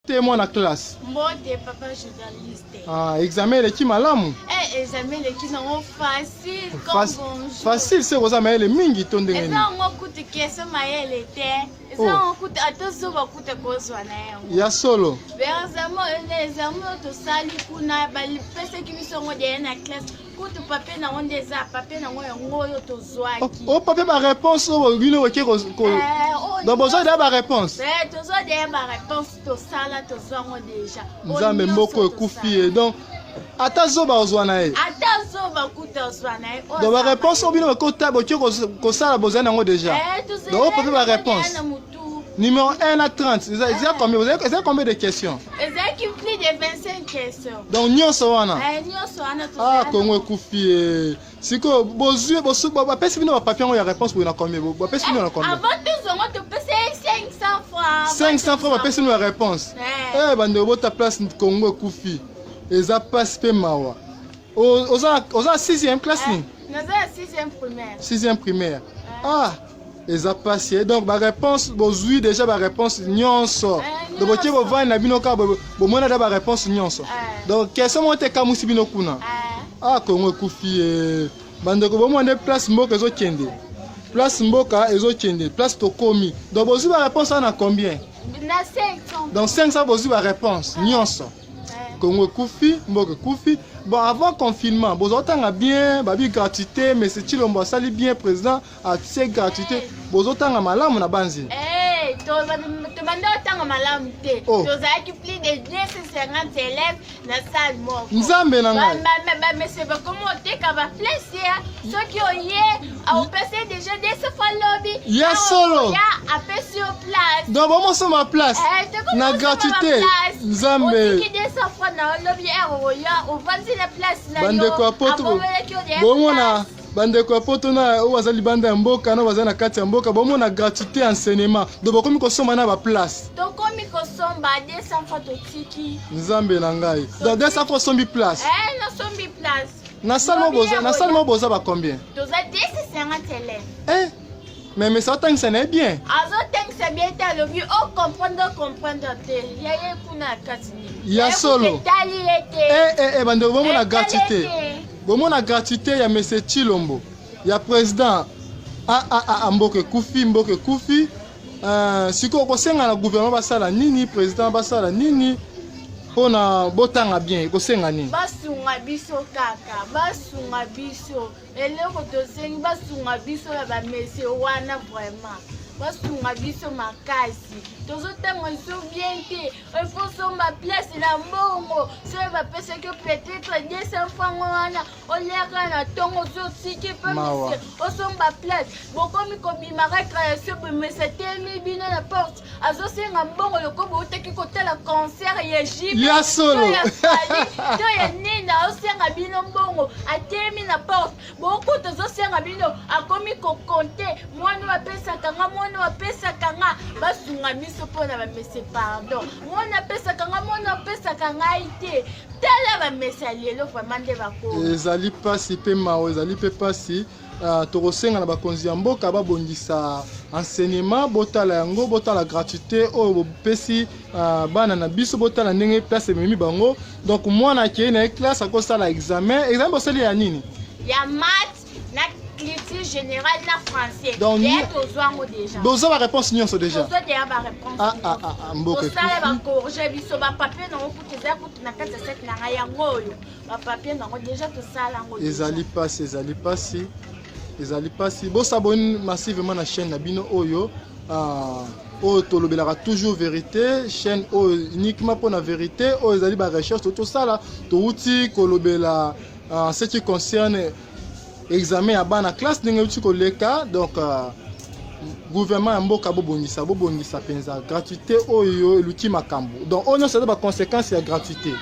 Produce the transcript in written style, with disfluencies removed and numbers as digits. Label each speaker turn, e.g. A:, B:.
A: T'es moi na classe.
B: Moi, t'es papa journaliste.
A: Ah, examen les qui malamu.
B: Examen les qui sont facile comme
A: facile c'est quoi mais les mingi ton ndenge ni.
B: Eza ngokuti question maele te. Eza ngokuti atozo bakuta kozwa na yango.
A: Ya solo.
B: Examen to sali kuna bali pese ki misongo de na classe. Kutu papier na onde za papier na ngo yo to zwaki.
A: Oh papier ba réponse o bino weke ko. Donc besoin de ba réponse.
B: Tozo de ba réponse to sala to zongo déjà.
A: Nzambe mboko ekufi donc ata zoba ozwana e.
B: Ata zoba kuta ozwana e.
A: Donc ba réponse o bino ko tabo ko sala besoin nango déjà. Donc papier ba réponse. Numéro 1 à 30, vous avez combien de questions?
B: Qui plus de 25 questions.
A: Donc, Congo Koufi. Si vous avez papier, vous réponse pour combien? Avant tout,
B: vous avez 500 francs.
A: 500 francs, vous avez une réponse. Eh, vous avez place Congo Koufi. Et ça passe peu mawa. Vous avez 6e classe?
B: Nous avons 6e primaire.
A: 6e primaire. Ah! Et ça passe. Donc, ma réponse, vous avez déjà ma réponse nyonso. Donc, vous avez na binoka, vous avez ma réponse nyonso. Donc, qu'est-ce que vous avez kamusi binokuna? Ah, Congo Koufi. Bandeko, vous avez place mboka ezo kende. Place mboka ezo kende. Place tokomi. Donc, vous avez ma réponse à combien?
B: Na 500.
A: Donc, 500, vous avez ma réponse nyonso. Congo Koufi, mboka Koufi. Bon, avant confinement, vous avez bien, babi gratuité, mais c'est Chilombo sali bien président, accès gratuité. Vous avez malamu na banzi.
B: Tu as malamu te. Tu as plus de 250 élèves dans la salle mort.
A: Nzambe nanga.
B: Mais c'est pas comment tu as plaisir. Ceux qui ont au passé déjà des fois lobby.
A: Ya solo.
B: Ya appel sur place.
A: Donc vraiment sur ma place. Na gratuité. Nzambe.
B: On dit que des fois dans lobby ya on va la place là.
A: Bandeko apoto. Bomona. Bandeko apoto na wazali banda ya mboka na wazali na kati ya mboka bomona gratuité enseignement. Donc bokomi kosoma na ba place.
B: Donc komi kosomba 200 francs tiki.
A: Nzambe na ngai. Donc 200 francs sombi place.
B: Na sombi place.
A: Na salle boza ba combien?
B: Toza 250 élèves.
A: Mais ça tant que ça n'est bien.
B: C'est bien le mieux au comprendre te. Ya kuna katini.
A: Ya solo. Bande bomo na gratuité. Bomo na gratuité ya monsieur Chilombo. Ya président Mboke Koufi. Siko ko senga na gouvernement basala nini président basala nini pona botanga bien ko senga nini.
B: Basunga biso kaka, basunga biso. Eloko to sengi basunga biso ba monsieur wana vraiment. Basunga biso makasi. Tozo tango so bien te. Il faut somba place la mbongo. So va penser que peut-être 200 francs wana. On leka na tongo so siki pe monsieur. O somba place. Bokomi ko bimara création pe monsieur temi bino na porte. Azo senga mbongo lokobo uteki ko tela concert ya jibe.
A: Ya solo.
B: To ya nina o senga bino mbongo. Atemi na porte. Boko tozo senga bino akomi ko compter. Mwana wa pesa kanga mwana wa pesa kanga basunga biso pona ba messe pardon. Mwana pesa kanga mwana pesa kanga ite. Tala ba messe lelo vraiment nde bako.
A: Ezali pasi pe mao ezali pe pasi. Tokosenga na bakonzi ya mboka babongisa enseignement botala yango botala gratuité o pesi bana na biso botala ndenge place memi bango. Donc mwana ki na classe akosala examen boseli ya nini?
B: Ya maths na culture générale na français.
A: Donc
B: déjà.
A: Vous avez la réponse nyonso déjà.
B: Vous avez la réponse.
A: Mboke.
B: Vous avez la corriger biso ba papier na okuti za kutu na kati set na ya ngoyo. Ba papier na déjà tout ça là ngoyo.
A: Ezali pasi. Bo s'abonne massivement na chaîne na bino oyo. Tolobelaka toujours vérité, chaîne uniquement pour la vérité. Ezali ba recherche tout ça là. Touti kolobela en ce qui concerne examen à bana classe ndenge koleka donc gouvernement mboka bobongisa penza gratuité oyo luki makambo donc on a ça ba conséquences ya gratuité.